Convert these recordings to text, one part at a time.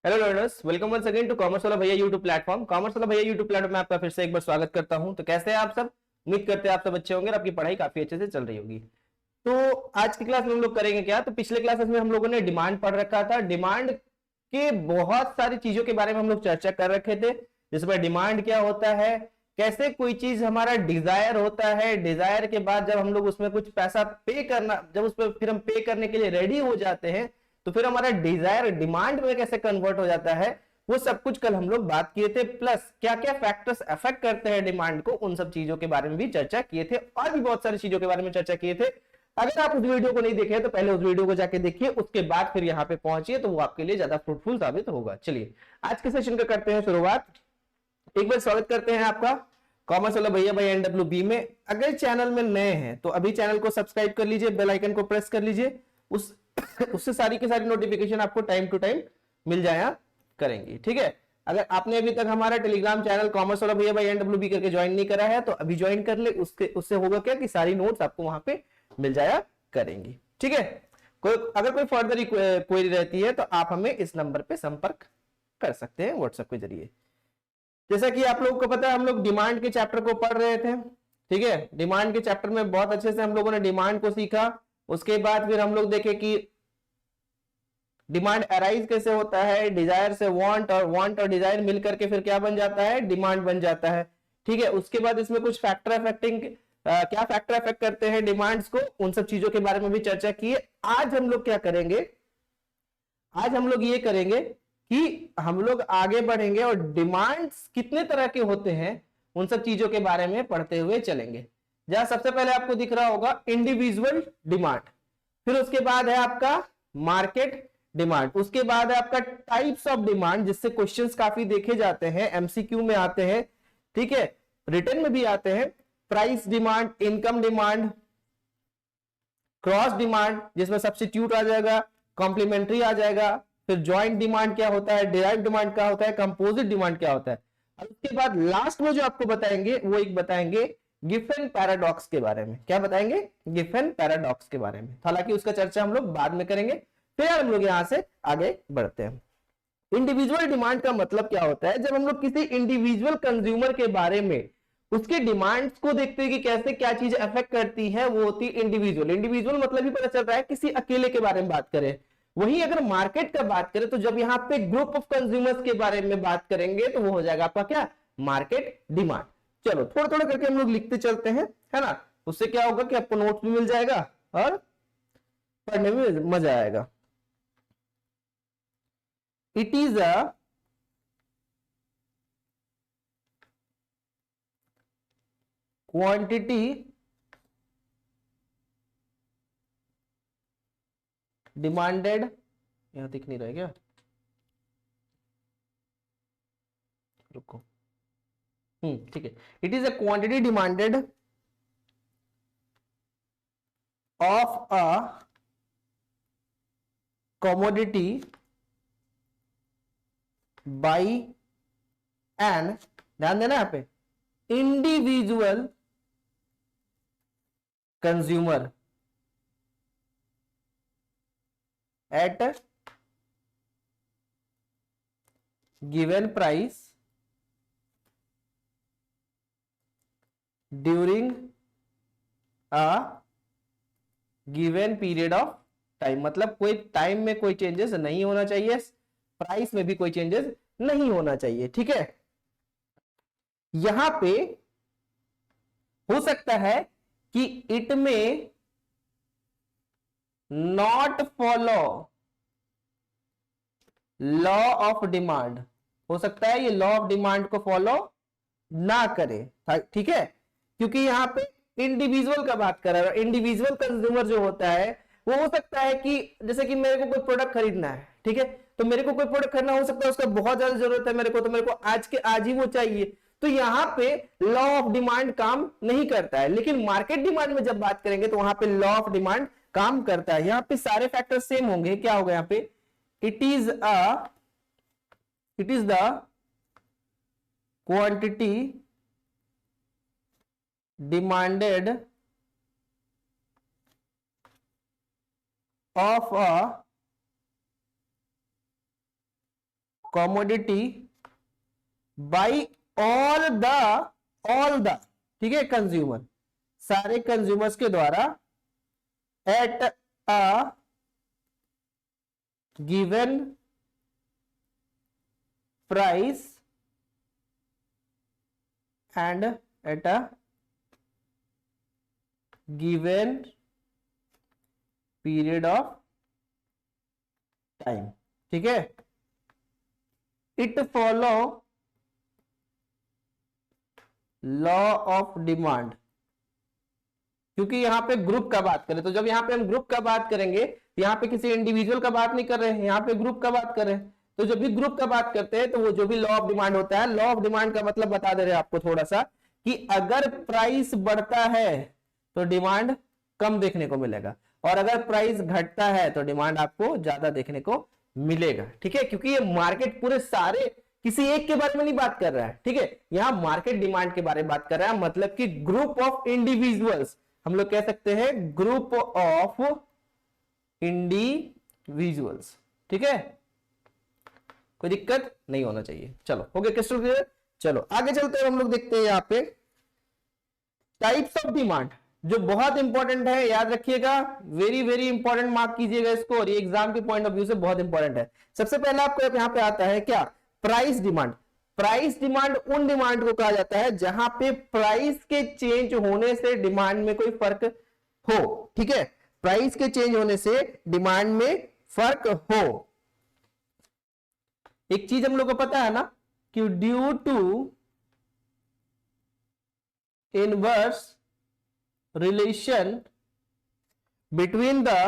Hello learners, welcome once again to commerce वाला भैया YouTube platform. Commerce वाला भैया यूट्यूब प्लेटफॉर्म में आपका फिर से एक बार स्वागत करता हूं। तो कैसे हैं आप सब? उम्मीद करते हैं आप सब अच्छे होंगे और आपकी पढ़ाई काफी अच्छे से चल रही होगी। तो आज की क्लास में हम लोग करेंगे क्या? तो पिछले क्लासेस में हम लोगों ने डिमांड पढ़ रखा था। डिमांड के बहुत सारी चीजों के बारे में हम लोग चर्चा कर रखे थे, जिसमें डिमांड क्या होता है, कैसे कोई चीज हमारा डिजायर होता है, डिजायर के बाद जब हम लोग उसमें कुछ पैसा पे करना, जब उस पर फिर हम पे करने के लिए रेडी हो जाते हैं तो फिर हमारा डिजायर डिमांड में कैसे कन्वर्ट हो जाता है, वो सब कुछ कल हम लोग बात किए थे। प्लस क्या क्या फैक्टर्स अफेक्ट करते हैं डिमांड को, उन सब चीजों के बारे में भी चर्चा किए थे और भी बहुत सारी चीजों के बारे में चर्चा किए थे। अगर आप उस वीडियो को नहीं देखे तो पहले उस वीडियो को जाके देखिए, उसके बाद फिर यहाँ पे पहुंचिए तो वो आपके लिए ज्यादा फ्रूटफुल साबित होगा। चलिए आज के सेशन का करते हैं शुरुआत। एक बार स्वागत करते हैं आपका कॉमर्स वाला भैया भाई NWB में। अगर चैनल में नए हैं तो अभी चैनल को सब्सक्राइब कर लीजिए, बेल आइकन को प्रेस कर लीजिए, उस उससे सारी की सारी नोटिफिकेशन आपको टाइम टू टाइम मिल जाया करेंगी। ठीक है, अगर आपने अभी तक हमारा टेलीग्राम चैनल कॉमर्स वाला भैया भाई NWB करके ज्वाइन नहीं करा है तो अभी ज्वाइन कर ले। उससे होगा क्या कि सारी नोट्स आपको वहां पे मिल जाया करेंगी। ठीक है, अगर कोई फर्दर क्वेरी रहती है तो आप हमें इस नंबर पे संपर्क कर सकते हैं व्हाट्सएप के जरिए। जैसा कि आप लोगों को पता है हम लोग डिमांड के चैप्टर को पढ़ रहे थे। ठीक है, डिमांड के चैप्टर में बहुत अच्छे से हम लोगों ने डिमांड को सीखा। उसके बाद फिर हम लोग देखे कि डिमांड अराइज कैसे होता है, डिजायर से वांट और डिजायर मिलकर के फिर क्या बन जाता है, डिमांड बन जाता है। ठीक है, उसके बाद इसमें कुछ फैक्टर अफेक्टिंग क्या फैक्टर अफेक्ट करते हैं डिमांड्स को, उन सब चीजों के बारे में भी चर्चा की है। आज हम लोग क्या करेंगे, आज हम लोग ये करेंगे कि हम लोग आगे बढ़ेंगे और डिमांड्स कितने तरह के होते हैं उन सब चीजों के बारे में पढ़ते हुए चलेंगे। जहां सबसे पहले आपको दिख रहा होगा इंडिविजुअल डिमांड, फिर उसके बाद है आपका मार्केट डिमांड, उसके बाद है आपका टाइप्स ऑफ डिमांड, जिससे क्वेश्चंस काफी देखे जाते हैं, MCQ में आते हैं, ठीक है, रिटर्न में भी आते हैं। Price demand, income demand, cross demand जिसमें सब्स्टिट्यूट आ जाएगा, कॉम्प्लीमेंट्री आ जाएगा, फिर ज्वाइंट डिमांड क्या होता है, डिराइव डिमांड क्या होता है, कंपोजिट डिमांड क्या होता है। और उसके बाद लास्ट में जो आपको बताएंगे वो एक बताएंगे गिफन पैराडॉक्स के बारे में। क्या बताएंगे? गिफन पैराडॉक्स के बारे में। हालांकि उसका चर्चा हम लोग बाद में करेंगे। फिर हम लोग यहां से आगे बढ़ते हैं। इंडिविजुअल डिमांड का मतलब क्या होता है? जब हम लोग किसी इंडिविजुअल कंज्यूमर के बारे में उसके डिमांड्स को देखते हैं कि कैसे क्या चीज अफेक्ट करती है, वो होती है इंडिविजुअल। इंडिविजुअल मतलब ही पता चल रहा है किसी अकेले के बारे में बात करें। वहीं अगर मार्केट का बात करें तो जब यहाँ पे ग्रुप ऑफ कंज्यूमर्स के बारे में बात करेंगे तो वो हो जाएगा आपका क्या, मार्केट डिमांड। चलो थोड़ा थोड़ा करके हम लोग लिखते चलते हैं, है ना। उससे क्या होगा कि आपको नोट्स भी मिल जाएगा और पढ़ने में मजा आएगा। It is a quantity demanded, यहां दिख नहीं रहा है क्या, रुको, ठीक है। It is a quantity demanded of a commodity by an, ध्यान देना यहां पे, individual consumer at given price during a given period of time. मतलब कोई टाइम में कोई चेंजेस नहीं होना चाहिए, प्राइस में भी कोई चेंजेस नहीं होना चाहिए। ठीक है, यहां पे हो सकता है कि इट में not follow law of demand, हो सकता है ये लॉ ऑफ डिमांड को फॉलो ना करे। ठीक है, क्योंकि यहां पे इंडिविजुअल का बात कर रहा है। इंडिविजुअल कंज्यूमर जो होता है वो हो सकता है कि जैसे कि मेरे को कोई प्रोडक्ट खरीदना है, ठीक है, तो मेरे को कोई प्रोडक्ट खरीदना हो सकता है, उसका बहुत ज्यादा जरूरत है मेरे को, तो मेरे को आज के आज ही वो चाहिए। तो यहां पे लॉ ऑफ डिमांड काम नहीं करता है। लेकिन मार्केट डिमांड में जब बात करेंगे तो वहां पे लॉ ऑफ डिमांड काम करता है। यहां पे सारे फैक्टर सेम होंगे। क्या होगा यहां पे, it is the quantity demanded of a commodity by all the, ठीक है, कंज्यूमर, सारे कंज्यूमर्स के द्वारा at a given price and at a given period of time, ठीक है। It follow law of demand, क्योंकि यहां पे ग्रुप का बात करें, तो जब यहां पे हम ग्रुप का बात करेंगे, यहां पे किसी इंडिविजुअल का बात नहीं कर रहे हैं, यहां पे ग्रुप का बात कर रहे हैं। तो जब भी ग्रुप का बात करते हैं तो वो जो भी लॉ ऑफ डिमांड होता है, लॉ ऑफ डिमांड का मतलब बता दे रहे हैं आपको थोड़ा सा, कि अगर प्राइस बढ़ता है तो डिमांड कम देखने को मिलेगा, और अगर प्राइस घटता है तो डिमांड आपको ज्यादा देखने को मिलेगा, ठीक है। क्योंकि ये मार्केट पूरे सारे किसी एक के बारे में नहीं बात कर रहा है, ठीक है, यहां मार्केट डिमांड के बारे में बात कर रहा है, मतलब कि ग्रुप ऑफ इंडिविजुअल्स, हम लोग कह सकते हैं ग्रुप ऑफ इंडिविजुअल्स, ठीक है, कोई दिक्कत नहीं होना चाहिए। चलो हो गया क्रिस्टल क्लियर। चलो आगे चलते हैं, हम लोग देखते हैं यहां पे टाइप्स ऑफ डिमांड, जो बहुत इंपॉर्टेंट है, याद रखिएगा, वेरी वेरी इंपॉर्टेंट, मार्क कीजिएगा इसको, और ये एग्जाम के पॉइंट ऑफ व्यू से बहुत इंपॉर्टेंट है। सबसे पहले आपको यहां पे आता है क्या, प्राइस डिमांड। प्राइस डिमांड उन डिमांड को कहा जाता है जहां पे प्राइस के चेंज होने से डिमांड में कोई फर्क हो, ठीक है, प्राइस के चेंज होने से डिमांड में फर्क हो। एक चीज हम लोग को पता है ना कि due to inverse relation between the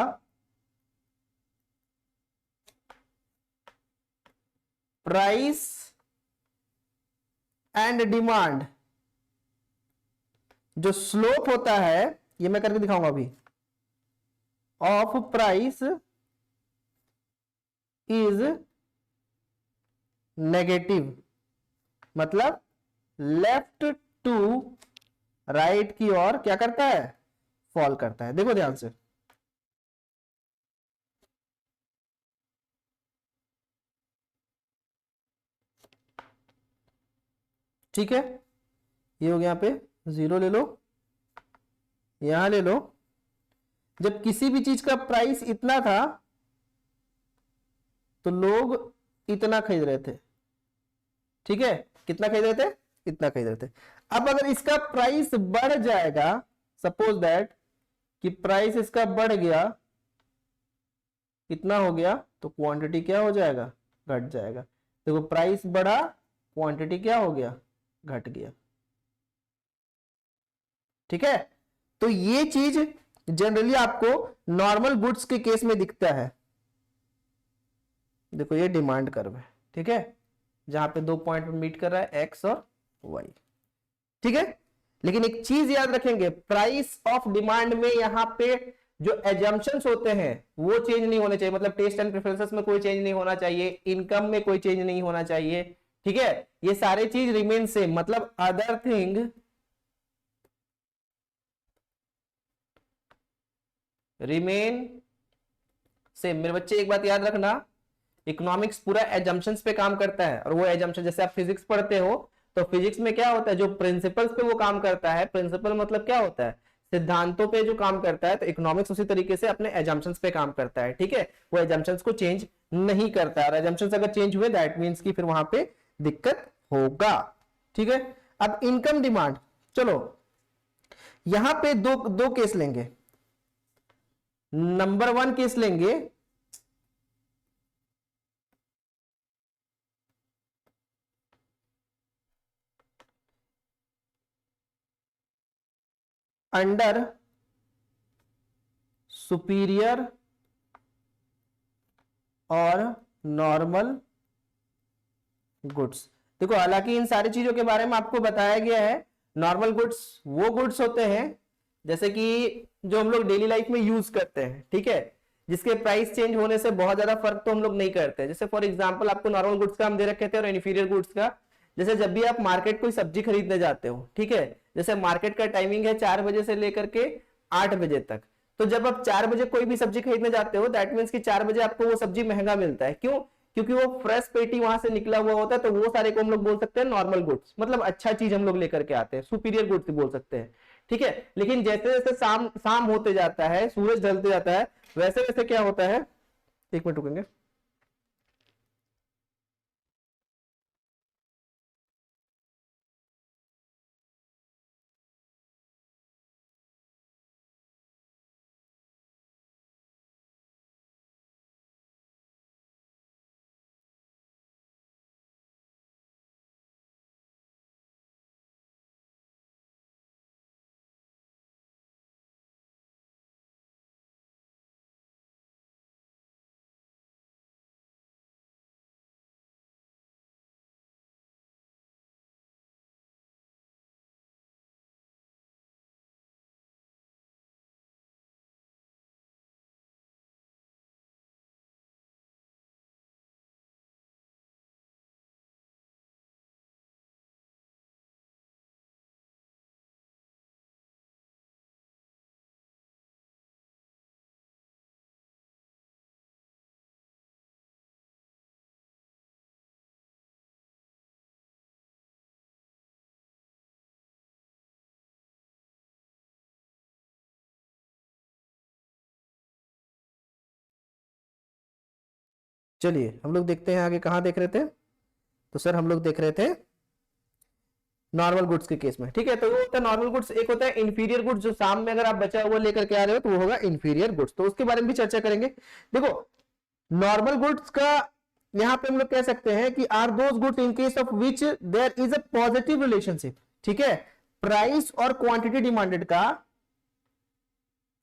price and demand, जो स्लोप होता है, ये मैं करके दिखाऊंगा अभी, ऑफ प्राइस इज नेगेटिव, मतलब लेफ्ट टू राइट की ओर क्या करता है, फॉल करता है। देखो ध्यान से, ठीक है, ये हो गया, यहाँ पे जीरो ले लो, यहां ले लो। जब किसी भी चीज का प्राइस इतना था तो लोग इतना खरीद रहे थे, ठीक है, कितना खरीद रहे थे, इतना खरीद रहे थे। अब अगर इसका प्राइस बढ़ जाएगा, सपोज दैट कि प्राइस इसका बढ़ गया, कितना हो गया, तो क्वांटिटी क्या हो जाएगा, घट जाएगा। देखो प्राइस बढ़ा, क्वांटिटी क्या हो गया, घट गया, ठीक है। तो ये चीज जनरली आपको नॉर्मल गुड्स के केस में दिखता है। देखो ये डिमांड कर्व है, ठीक है, जहां पे दो पॉइंट मीट कर रहा है, एक्स और वाई, ठीक है। लेकिन एक चीज याद रखेंगे, प्राइस ऑफ डिमांड में यहां पे जो एजम्पशंस होते हैं वो चेंज नहीं होने चाहिए, मतलब टेस्ट एंड प्रेफरेंसेस में कोई चेंज नहीं होना चाहिए, इनकम में कोई चेंज नहीं होना चाहिए, ठीक है, ये सारे चीज रिमेन सेम, मतलब अदर थिंग रिमेन सेम। मेरे बच्चे एक बात याद रखना, इकोनॉमिक्स पूरा एजम्पशंस पे काम करता है, और वो एजम्पशन, जैसे आप फिजिक्स पढ़ते हो तो फिजिक्स में क्या होता है, जो प्रिंसिपल्स पे वो काम करता है, प्रिंसिपल मतलब क्या होता है, सिद्धांतों पे जो काम करता है, तो इकोनॉमिक्स उसी तरीके से अपने एजम्पशंस पे काम करता है, ठीक है, वो एजम्पशंस को चेंज नहीं करता है, और एजम्पशंस अगर चेंज हुए दैट मींस कि फिर वहां पे दिक्कत होगा, ठीक है। अब इनकम डिमांड, चलो यहां पे दो केस लेंगे। नंबर वन केस लेंगे, अंडर सुपीरियर और नॉर्मल गुड्स। देखो हालांकि इन सारी चीजों के बारे में आपको बताया गया है, नॉर्मल गुड्स वो गुड्स होते हैं जैसे कि जो हम लोग डेली लाइफ में यूज करते हैं, ठीक है, जिसके प्राइस चेंज होने से बहुत ज्यादा फर्क तो हम लोग नहीं करते। जैसे फॉर एग्जांपल आपको नॉर्मल गुड्स का हम दे रखे थे और इन्फीरियर गुड्स का, जैसे जब भी आप मार्केट कोई सब्जी खरीदने जाते हो, ठीक है, जैसे मार्केट का टाइमिंग है 4 बजे से लेकर के 8 बजे तक, तो जब आप 4 बजे कोई भी सब्जी खरीदने जाते हो दैट मीन्स कि 4 बजे आपको वो सब्जी महंगा मिलता है। क्यों? क्योंकि वो फ्रेश पेटी वहां से निकला हुआ होता है, तो वो सारे को हम लोग बोल सकते हैं नॉर्मल गुड्स, मतलब अच्छा चीज हम लोग लेकर के आते हैं, सुपीरियर गुड्स बोल सकते हैं। ठीक है, लेकिन जैसे जैसे शाम शाम होते जाता है, सूरज ढलते जाता है, वैसे वैसे क्या होता है, एक मिनट रुकेंगे। चलिए हम लोग देखते हैं आगे, कहाँ देख रहे थे, तो सर हम लोग देख रहे थे नॉर्मल गुड्स के केस में। ठीक है, तो वो होता है नॉर्मल गुड्स, एक होता है इंफीरियर गुड्स, जो शाम में अगर आप बचा हुआ लेकर के आ रहे हो तो वो होगा इंफीरियर गुड्स, तो उसके बारे में भी चर्चा करेंगे। देखो नॉर्मल गुड्स का यहां पे हम लोग कह सकते हैं कि are those goods in case of which there is a positive relationship. ठीक है, प्राइस और क्वांटिटी डिमांडेड का,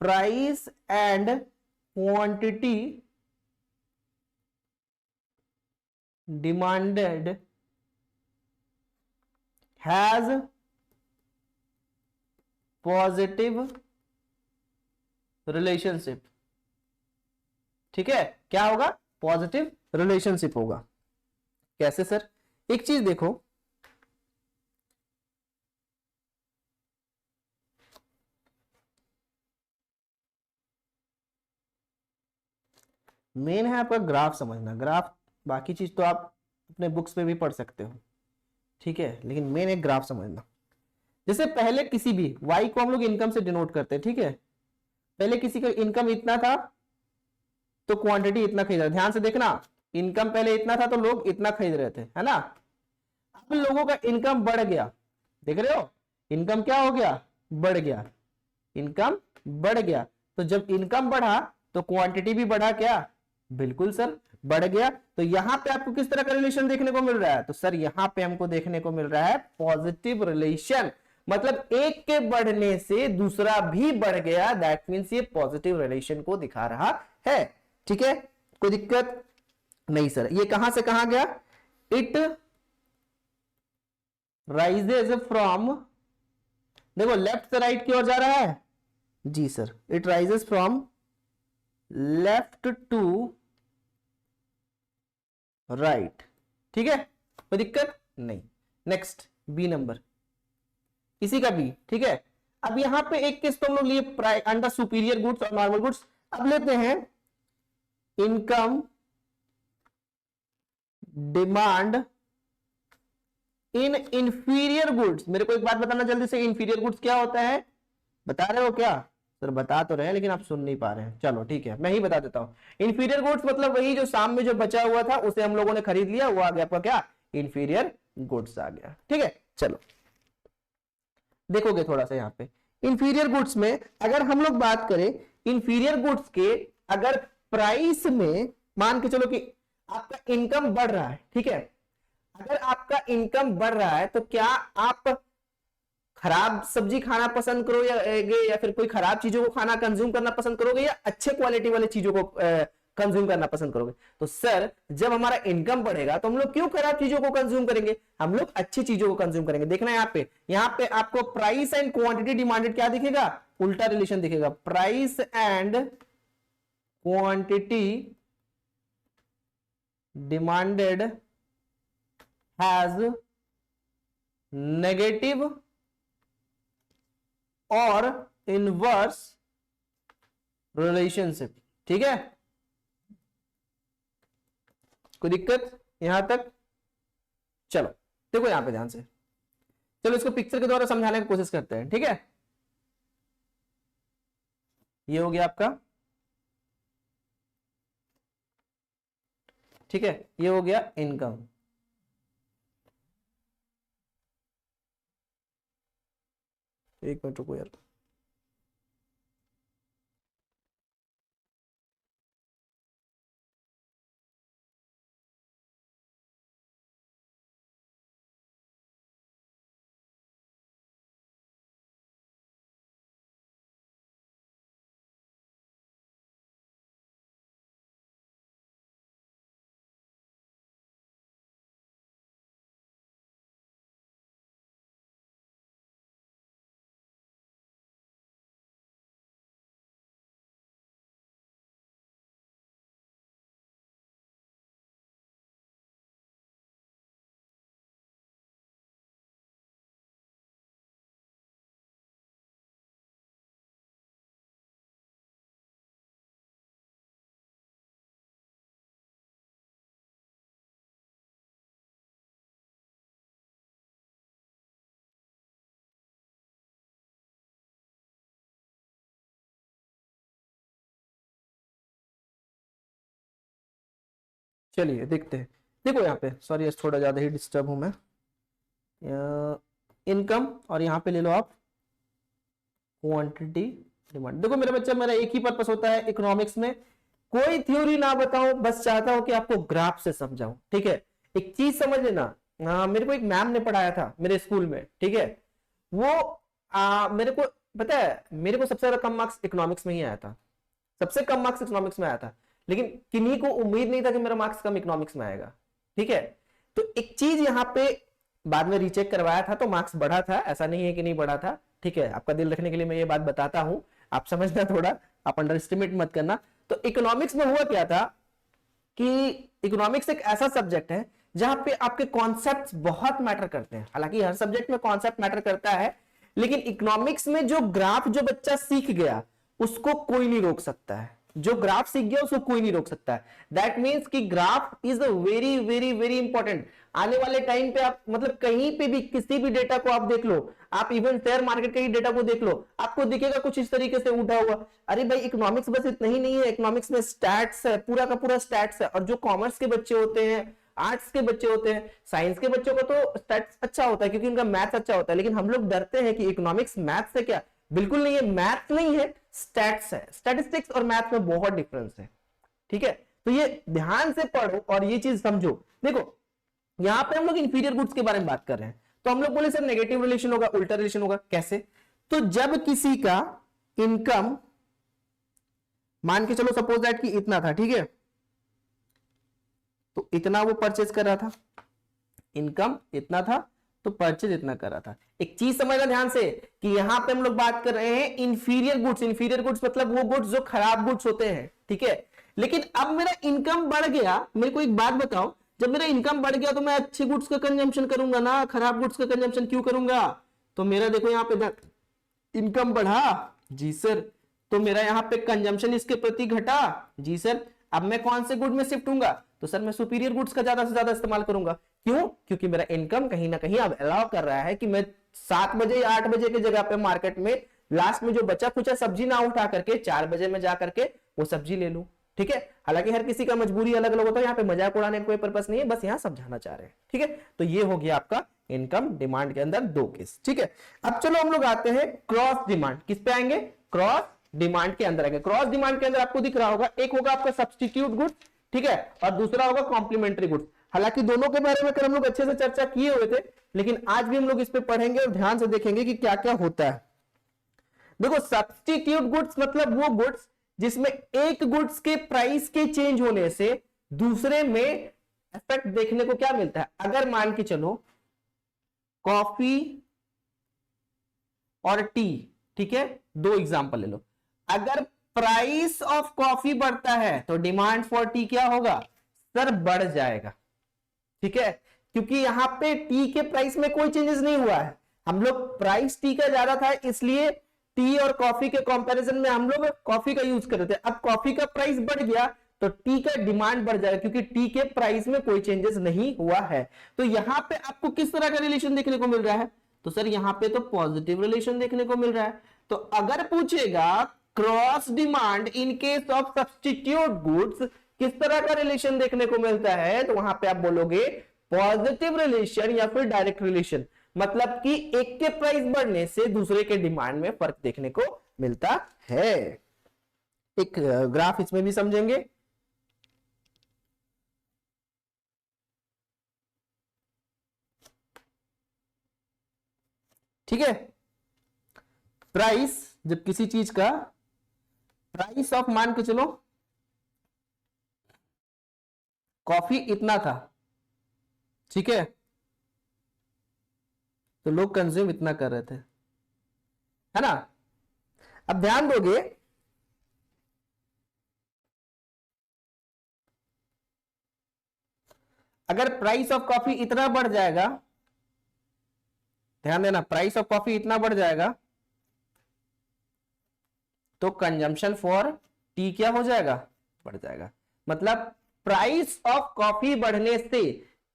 price and quantity demanded has positive relationship. ठीक है, क्या होगा, पॉजिटिव रिलेशनशिप होगा। कैसे सर, एक चीज देखो, मेन है आपका ग्राफ समझना, ग्राफ, बाकी चीज तो आप अपने बुक्स में भी पढ़ सकते हो। ठीक है, लेकिन मेन एक ग्राफ समझना। जैसे पहले किसी भी वाई को हम लोग इनकम से डिनोट करते हैं। ठीक है, पहले किसी का इनकम इतना था तो क्वांटिटी इतना खरीद रहा, ध्यान से देखना, इनकम पहले इतना था तो लोग इतना खरीद रहे थे, है ना। अब लोगों का इनकम बढ़ गया, देख रहे हो, इनकम क्या हो गया, बढ़ गया, इनकम बढ़ गया। तो जब इनकम बढ़ा तो क्वांटिटी भी बढ़ा क्या, बिल्कुल सर, बढ़ गया। तो यहां पे आपको किस तरह का रिलेशन देखने को मिल रहा है, तो सर यहां पे हमको देखने को मिल रहा है पॉजिटिव रिलेशन, मतलब एक के बढ़ने से दूसरा भी बढ़ गया, दैट मींस ये पॉजिटिव रिलेशन को दिखा रहा है। ठीक है, कोई दिक्कत नहीं सर। ये कहां से कहां गया, इट राइजेज फ्रॉम, देखो लेफ्ट से राइट की ओर जा रहा है, जी sir, it rises from left to right. ठीक है, कोई दिक्कत नहीं। नेक्स्ट बी नंबर, इसी का बी। ठीक है, अब यहां पे एक केस तो हम लोग लिए अंडर सुपीरियर गुड्स और नॉर्मल गुड्स, अब लेते हैं income demand in inferior goods. मेरे को एक बात बताना जल्दी से, इंफीरियर गुड्स क्या होता है, बता रहे हो क्या सर, बता तो रहे हैं लेकिन आप सुन नहीं पा रहे हैं, चलो ठीक है मैं ही बता देता हूं। इंफीरियर गुड्स मतलब वही जो शाम में जो बचा हुआ था उसे हम लोगों ने खरीद लिया, वो आ गया आपका क्या, इंफीरियर गुड्स आ गया। ठीक है, चलो देखोगे थोड़ा सा यहाँ पे इंफीरियर गुड्स में, अगर हम लोग बात करें इंफीरियर गुड्स के, अगर प्राइस में मान के चलो कि आपका इनकम बढ़ रहा है। ठीक है, अगर आपका इनकम बढ़ रहा है तो क्या आप खराब सब्जी खाना पसंद करोगे या फिर कोई खराब चीजों को खाना कंज्यूम करना पसंद करोगे, या अच्छे क्वालिटी वाली चीजों को कंज्यूम करना पसंद करोगे। तो सर जब हमारा इनकम बढ़ेगा तो हम लोग क्यों खराब चीजों को कंज्यूम करेंगे, हम लोग अच्छी चीजों को कंज्यूम करेंगे। देखना यहाँ पे आपको प्राइस एंड क्वांटिटी डिमांडेड क्या दिखेगा, उल्टा रिलेशन दिखेगा, price and quantity demanded has negative और इनवर्स रिलेशनशिप। ठीक है, कोई दिक्कत यहां तक? चलो देखो यहां पे ध्यान से, चलो इसको पिक्चर के द्वारा समझाने की कोशिश करते हैं, ठीक है। ये हो गया आपका, ठीक है, ये हो गया इनकम। एक मिनट रुको यार, चलिए देखते हैं। देखो यहाँ पे, सॉरी थोड़ा ज्यादा ही डिस्टर्ब हूं मैं। इनकम और यहाँ पे ले लो आप क्वांटिटी डिमांड। देखो मेरे बच्चा, मेरा एक ही पर्पस होता है इकोनॉमिक्स में, कोई थ्योरी ना बताऊं, बस चाहता हूं कि आपको ग्राफ से समझाऊं, ठीक है। एक चीज समझ लेना, मेरे को एक मैम ने पढ़ाया था मेरे स्कूल में, ठीक है। वो मेरे को पता है, मेरे को सबसे ज्यादा कम मार्क्स इकोनॉमिक्स में ही आया था, सबसे कम मार्क्स इकोनॉमिक्स में आया था। लेकिन किन्हीं को उम्मीद नहीं था कि मेरा मार्क्स कम इकोनॉमिक्स में आएगा, ठीक है। तो एक चीज यहाँ पे बाद में रीचेक करवाया था तो मार्क्स बढ़ा था, ऐसा नहीं है कि नहीं बढ़ा था, ठीक है। आपका दिल रखने के लिए मैं ये बात बताता हूं, आप समझना थोड़ा, आप अंडर एस्टिमेट मत करना। तो इकोनॉमिक्स में हुआ क्या था कि इकोनॉमिक्स एक ऐसा सब्जेक्ट है जहां पे आपके कॉन्सेप्ट्स बहुत मैटर करते हैं। हालांकि हर सब्जेक्ट में कॉन्सेप्ट मैटर करता है, लेकिन इकोनॉमिक्स में जो ग्राफ जो बच्चा सीख गया उसको कोई नहीं रोक सकता है, जो ग्राफ सीख गया उसको कोई नहीं रोक सकता है। दैट मीन्स कि graph is a very very very important. आने वाले टाइम पे आप मतलब कहीं पे भी किसी भी डेटा को आप देख लो, आप इवन शेयर मार्केट के ही डेटा को देख लो, आपको दिखेगा कुछ इस तरीके से उठा हुआ। अरे भाई इकोनॉमिक्स बस इतना ही नहीं है, इकोनॉमिक्स में स्टैट्स है, पूरा का पूरा स्टैट्स है। और जो कॉमर्स के बच्चे होते हैं, आर्ट्स के बच्चे होते हैं, साइंस के बच्चों का तो स्टैट्स अच्छा होता है क्योंकि उनका मैथ्स अच्छा होता है। लेकिन हम लोग डरते हैं कि इकोनॉमिक्स मैथ्स से, क्या बिल्कुल नहीं है, मैथ्स नहीं है, स्टैट्स है। स्टैटिस्टिक्स और मैथ्स में बहुत डिफरेंस है, ठीक है। तो ये ध्यान से पढ़ो और ये चीज समझो। देखो यहां पे हम लोग इंफीरियर गुड्स के बारे में बात कर रहे हैं, तो हम लोग बोले सर नेगेटिव रिलेशन होगा, उल्टा रिलेशन होगा, कैसे? तो जब किसी का इनकम मान के चलो सपोज दैट कि इतना था, ठीक है, तो इतना वो परचेज कर रहा था, इनकम इतना था तो परचेज इतना कर रहा था। एक चीज समझना ध्यान से कि यहां पे हम लोग बात कर रहे हैं इंफीरियर गुड्स। इंफीरियर गुड्स मतलब वो गुड्स जो खराब गुड्स होते हैं, ठीक है। लेकिन अब मेरा इनकम बढ़ गया, मेरे को एक बात बताओ, जब मेरा इनकम बढ़ गया तो मैं अच्छे गुड्स का कंजम्पशन करूंगा ना, खराब गुड्स का कंजम्पशन क्यों करूंगा? तो मेरा देखो यहाँ पे इनकम बढ़ा, जी सर, तो मेरा यहाँ पे कंजम्पशन इसके प्रति घटा, जी सर। अब मैं कौन से गुड में शिफ्ट होऊंगा? तो सर मैं सुपीरियर गुड्स का ज्यादा से ज्यादा इस्तेमाल करूंगा। क्यों? क्योंकि मेरा इनकम कहीं ना कहीं अब अलाउ कर रहा है कि मैं 7 बजे या 8 बजे की जगह पे मार्केट में लास्ट में जो बचा कुचा सब्जी ना उठा करके 4 बजे में जा करके वो सब्जी ले लूं, ठीक है। हालांकि हर किसी का मजबूरी अलग अलग होता है, यहाँ पे मजाक उड़ाने का कोई पर्पस नहीं है, बस यहाँ समझाना चाह रहे हैं, ठीक है। तो ये हो गया आपका इनकम डिमांड के अंदर 2 केस, ठीक है। अब चलो हम लोग आते हैं क्रॉस डिमांड। किस पे आएंगे? क्रॉस डिमांड के अंदर आएंगे। क्रॉस डिमांड के अंदर आपको दिख रहा होगा, एक होगा आपका सब्स्टिट्यूट गुड्स, ठीक है, और दूसरा होगा कॉम्प्लीमेंट्री गुड्स। हालांकि दोनों के बारे में कर हम लोग अच्छे से चर्चा किए हुए थे, लेकिन आज भी हम लोग इस पे पढ़ेंगे और ध्यान से देखेंगे कि क्या क्या होता है। देखो सब्स्टिट्यूट गुड्स मतलब वो गुड्स जिसमें एक गुड्स के प्राइस के चेंज होने से दूसरे में इफेक्ट देखने को क्या मिलता है। अगर मान के चलो कॉफी और टी, ठीक है, 2 एग्जांपल ले लो। अगर प्राइस ऑफ कॉफी बढ़ता है तो डिमांड फॉर टी क्या होगा? सर बढ़ जाएगा, ठीक है, क्योंकि यहां पे टी के प्राइस में कोई चेंजेस नहीं हुआ है। हम लोग प्राइस टी का ज्यादा था इसलिए टी और कॉफी के कंपैरिजन में हम लोग कॉफी का यूज कर रहे थे। अब कॉफी का प्राइस बढ़ गया तो टी का डिमांड बढ़ जाएगा, क्योंकि टी के प्राइस में कोई चेंजेस नहीं हुआ है। तो यहां पे आपको किस तरह का रिलेशन देखने को मिल रहा है? तो सर यहां पे तो पॉजिटिव रिलेशन देखने को मिल रहा है। तो अगर पूछेगा cross demand in case of substitute goods किस तरह का रिलेशन देखने को मिलता है, तो वहां पे आप बोलोगे पॉजिटिव रिलेशन या फिर डायरेक्ट रिलेशन, मतलब कि एक के प्राइस बढ़ने से दूसरे के डिमांड में फर्क देखने को मिलता है। एक ग्राफ इसमें भी समझेंगे। ठीक है, प्राइस, जब किसी चीज का प्राइस ऑफ, मान के चलो कॉफी इतना था, ठीक है, तो लोग कंज्यूम इतना कर रहे थे, है ना। अब ध्यान दोगे, अगर प्राइस ऑफ कॉफी इतना बढ़ जाएगा, ध्यान देना, प्राइस ऑफ कॉफी इतना बढ़ जाएगा तो कंजम्पशन फॉर टी क्या हो जाएगा? बढ़ जाएगा। मतलब प्राइस ऑफ कॉफी बढ़ने से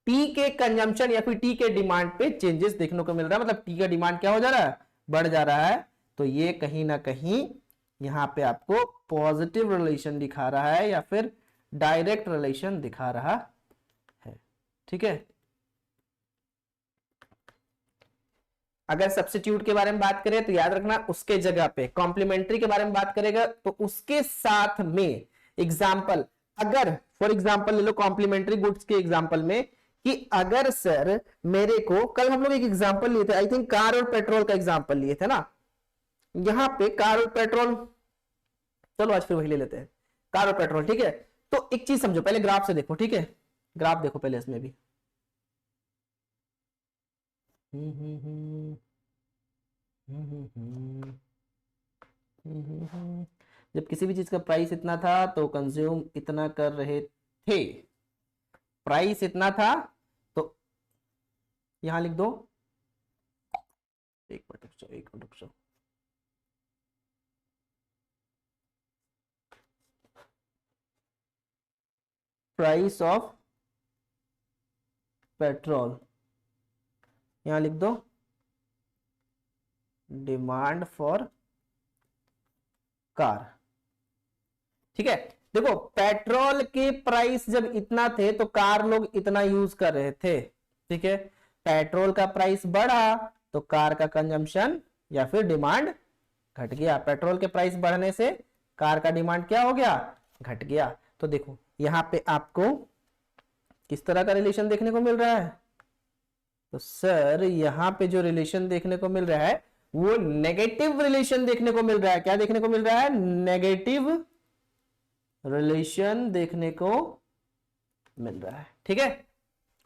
टी के कंजम्पशन या फिर टी के डिमांड पे चेंजेस देखने को मिल रहा है, मतलब टी का डिमांड क्या हो जा रहा है? बढ़ जा रहा है। तो ये कहीं ना कहीं यहां पे आपको पॉजिटिव रिलेशन दिखा रहा है या फिर डायरेक्ट रिलेशन दिखा रहा है। ठीक है, अगर सब्स्टिट्यूट के बारे में बात करें तो याद रखना उसके जगह पे, कॉम्प्लीमेंट्री के बारे में बात करेगा तो उसके साथ में एग्जाम्पल, अगर फॉर एग्जाम्पल ले लो कॉम्प्लीमेंट्री गुड्स के एग्जाम्पल में, कि अगर सर मेरे को, कल हम लोग एक एग्जाम्पल लिए थे, आई थिंक कार और पेट्रोल का एग्जाम्पल लिए थे ना, यहां पे कार और पेट्रोल, चलो आज फिर वही ले लेते हैं, कार और पेट्रोल। ठीक है, तो एक चीज समझो, पहले ग्राफ से देखो, ठीक है, ग्राफ देखो पहले इसमें भी। जब किसी भी चीज का प्राइस इतना था तो कंज्यूम इतना कर रहे थे, प्राइस इतना था, तो यहां लिख दो, एक मिनट रुक जाओ, प्राइस ऑफ पेट्रोल, यहां लिख दो डिमांड फॉर कार। ठीक है, देखो पेट्रोल के प्राइस जब इतना थे तो कार लोग इतना यूज कर रहे थे। ठीक है, पेट्रोल का प्राइस बढ़ा तो कार का कंजम्पशन या फिर डिमांड घट गया। पेट्रोल के प्राइस बढ़ने से कार का डिमांड क्या हो गया? घट गया। तो देखो यहां पे आपको किस तरह का रिलेशन देखने को मिल रहा है? तो सर यहां पे जो रिलेशन देखने को मिल रहा है वो नेगेटिव रिलेशन देखने को मिल रहा है। क्या देखने को मिल रहा है? नेगेटिव रिलेशन देखने को मिल रहा है। ठीक है,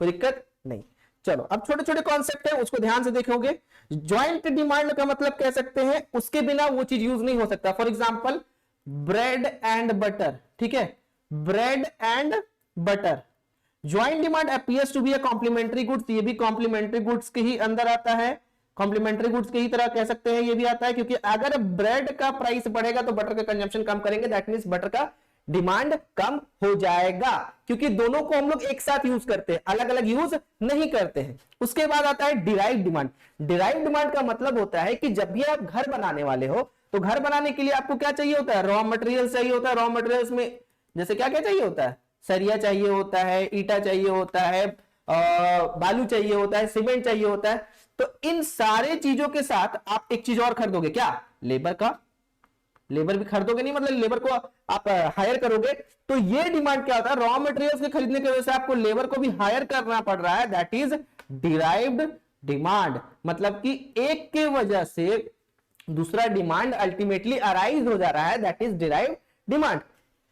कोई दिक्कत नहीं। चलो अब छोटे छोटे कॉन्सेप्ट है, उसको ध्यान से देखोगे। ज्वाइंट डिमांड का मतलब कह सकते हैं उसके बिना वो चीज यूज नहीं हो सकता। For example bread and butter, ठीक है, bread and butter, joint demand appears to be a complementary goods, ये भी कॉम्प्लीमेंट्री गुड्स के ही अंदर आता है, कॉम्प्लीमेंट्री गुड्स की ही तरह कह सकते हैं ये भी आता है, क्योंकि अगर ब्रेड का प्राइस बढ़ेगा तो बटर का कंजम्पशन कम करेंगे, दैट मींस बटर का डिमांड कम हो जाएगा, क्योंकि दोनों को हम लोग एक साथ यूज करते हैं, अलग अलग यूज नहीं करते हैं। उसके बाद आता है डिराइव डिमांड। डिराइव डिमांड का मतलब होता है कि जब भी आप घर बनाने वाले हो तो घर बनाने के लिए आपको क्या चाहिए होता है? रॉ मटेरियल चाहिए होता है। रॉ मटेरियल्स में जैसे क्या क्या चाहिए होता है? सरिया चाहिए होता है, ईटा चाहिए होता है, बालू चाहिए होता है, सीमेंट चाहिए होता है। तो इन सारे चीजों के साथ आप एक चीज और खरीदोगे, क्या? लेबर का, लेबर भी खरीदोगे नहीं, मतलब लेबर को आप हायर करोगे। तो ये डिमांड क्या होता है? रॉ मटेरियल्स के खरीदने की वजह से आपको लेबर को भी हायर करना पड़ रहा है, दैट इज डिराइव्ड डिमांड। मतलब कि एक के वजह से दूसरा डिमांड अल्टीमेटली अराइज हो जा रहा है, that is derived demand.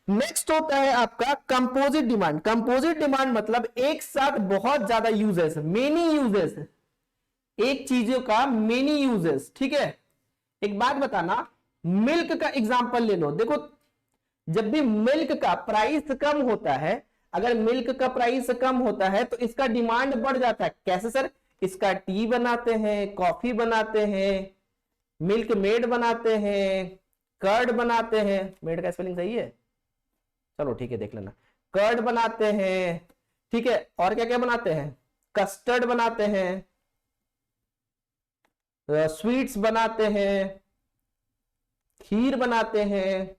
Next होता है आपका कंपोजिट डिमांड। कंपोजिट डिमांड मतलब एक साथ बहुत ज्यादा यूजेस, मेनी यूजेस, एक चीजों का मेनी यूजेस। ठीक है, एक बात बताना, मिल्क का एग्जांपल ले लो। देखो जब भी मिल्क का प्राइस कम होता है, अगर मिल्क का प्राइस कम होता है तो इसका डिमांड बढ़ जाता है। कैसे सर? इसका टी बनाते हैं, कॉफी बनाते हैं, मिल्क मेड बनाते हैं, कर्ड बनाते हैं। मेड का स्पेलिंग सही है? चलो ठीक है, देख लेना। कर्ड बनाते हैं, ठीक है, और क्या क्या बनाते हैं, कस्टर्ड बनाते हैं, स्वीट्स बनाते हैं, खीर बनाते हैं,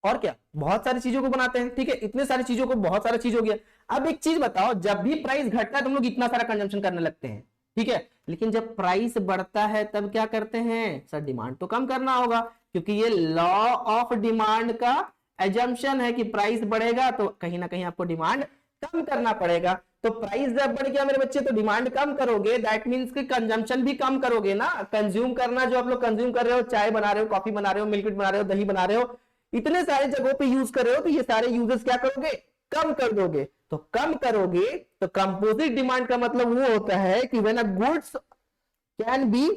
और क्या बहुत सारी चीजों को बनाते हैं। ठीक है, इतने सारी चीजों को, बहुत सारा चीज हो गया। अब एक चीज बताओ, जब भी प्राइस घटता है तुम लोग इतना सारा कंजम्पशन करने लगते हैं, ठीक है, लेकिन जब प्राइस बढ़ता है तब क्या करते हैं सर, डिमांड तो कम करना होगा, क्योंकि ये लॉ ऑफ डिमांड का एजम्पशन है कि प्राइस बढ़ेगा तो कहीं ना कहीं आपको डिमांड कम करना पड़ेगा। तो प्राइस जब बढ़ गया मेरे बच्चे तो डिमांड कम करोगे, दैट मींस कि कंजम्पशन भी कम करोगे ना। कंज्यूम करना, जो आप लोग कंज्यूम कर रहे हो, चाय बना रहे हो, कॉफी बना रहे हो, मिल्क बना रहे हो, दही बना रहे हो, इतने सारे जगहों पे यूज कर रहे हो, तो ये सारे यूजेस क्या करोगे, कम कर दोगे। तो कम करोगे तो कंपोजिट डिमांड का मतलब वो होता है कि when a goods can be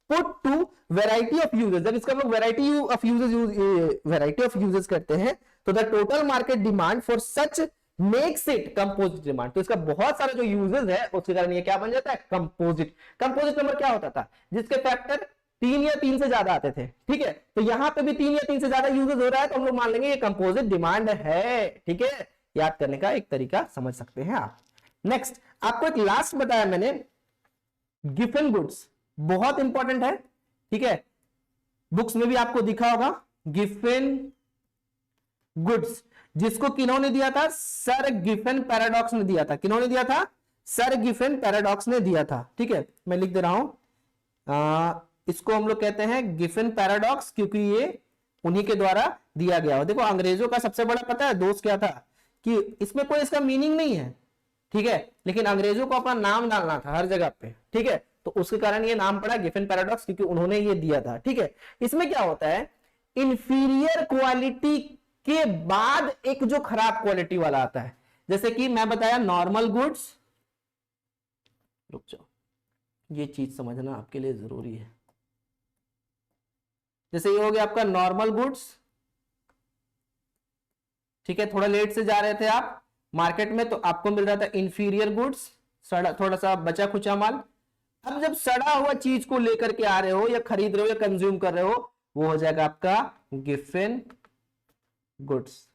put to variety of uses, जब इसका हम लोग वैरायटी ऑफ यूजेस करते हैं, तो the total market demand for such makes it composite demand. तो इसका बहुत सारा जो यूजेस है उसके कारण ये क्या बन जाता है, कंपोजिट। कंपोजिट नंबर क्या होता था, जिसके फैक्टर 3 या 3 से ज्यादा आते थे। ठीक है, तो यहां पे भी 3 या 3 से ज्यादा यूजेस हो रहा है तो हम लोग मान लेंगे ये कंपोजिट डिमांड है। ठीक है, याद करने का एक तरीका समझ सकते हैं आप। नेक्स्ट, आपको एक लास्ट बताया मैंने, गिवन गुड्स, बहुत इंपॉर्टेंट है। ठीक है, बुक्स में भी आपको दिखा होगा, गिवन गुड्स, जिसको किन्होंने दिया था, सर गिफेन पैराडॉक्स ने दिया था। किन्होंने दिया था, सर गिफेन पैराडॉक्स ने दिया था। ठीक है, मैं लिख दे रहा हूं, इसको हम लोग कहते हैं गिफेन पैराडॉक्स, क्योंकि ये उन्हीं के द्वारा दिया गया हो। देखो अंग्रेजों का सबसे बड़ा पता है दोस्त क्या था, कि इसमें कोई इसका मीनिंग नहीं है, ठीक है, लेकिन अंग्रेजों को अपना नाम डालना था हर जगह पे। ठीक है, तो उसके कारण ये नाम पड़ा गिफेन पैराडॉक्स, क्योंकि उन्होंने ये दिया था। ठीक है, इसमें क्या होता है, इंफीरियर क्वालिटी के बाद एक जो खराब क्वालिटी वाला आता है, जैसे कि मैं बताया नॉर्मल गुड्स, रुक जाओ ये चीज समझना आपके लिए जरूरी है। जैसे ये हो गया आपका नॉर्मल गुड्स, ठीक है, थोड़ा लेट से जा रहे थे आप मार्केट में तो आपको मिल रहा था इंफीरियर गुड्स, थोड़ा सा बचा खुचा माल। अब जब सड़ा हुआ चीज को लेकर के आ रहे हो या खरीद रहे हो या कंज्यूम कर रहे हो, वो हो जाएगा आपका गिफेन गुड्स,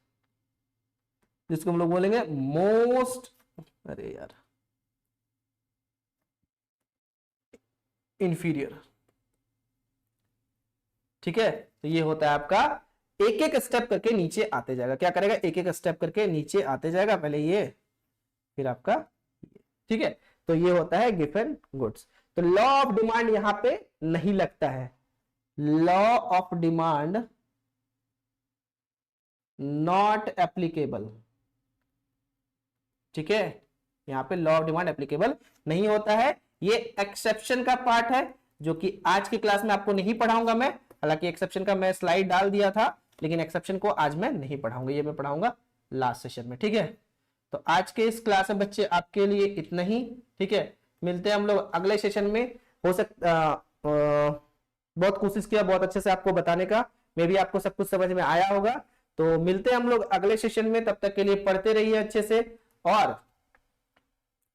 जिसको हम लोग बोलेंगे मोस्ट, अरे यार, इंफीरियर। ठीक है, तो ये होता है आपका एक एक स्टेप करके नीचे आते जाएगा। क्या करेगा, एक एक स्टेप करके नीचे आते जाएगा, पहले ये फिर आपका ये। ठीक है, तो ये होता है गिफेन गुड्स। तो लॉ ऑफ डिमांड यहां पे नहीं लगता है, law of demand not applicable. ठीक है, यहां पे लॉ ऑफ डिमांड एप्लीकेबल नहीं होता है, ये एक्सेप्शन का पार्ट है जो कि आज की क्लास में आपको नहीं पढ़ाऊंगा मैं। हालांकि एक्सेप्शन का मैं स्लाइड डाल दिया था, लेकिन एक्सेप्शन को आज मैं नहीं पढ़ाऊंगा, ये मैं पढ़ाऊंगा लास्ट सेशन में। ठीक है, तो आज के इस क्लास में बच्चे आपके लिए इतना ही। ठीक है, मिलते हैं हम लोग अगले सेशन में। हो सकता बहुत कोशिश किया बहुत अच्छे से आपको बताने का, मे भी आपको सब कुछ समझ में आया होगा। तो मिलते हैं हम लोग अगले सेशन में, तब तक के लिए पढ़ते रहिए अच्छे से, और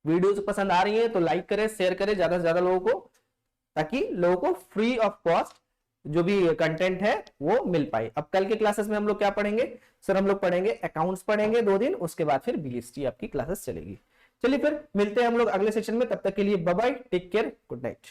वीडियोस पसंद आ रही है तो लाइक करें, शेयर करें ज्यादा से ज्यादा लोगों को, ताकि लोगों को फ्री ऑफ कॉस्ट जो भी कंटेंट है वो मिल पाए। अब कल के क्लासेस में हम लोग क्या पढ़ेंगे सर, हम लोग पढ़ेंगे अकाउंट्स पढ़ेंगे 2 दिन, उसके बाद फिर बीएसटी आपकी क्लासेस चलेगी। चलिए फिर मिलते हैं हम लोग अगले सेशन में, तब तक के लिए bye bye, take care, good night.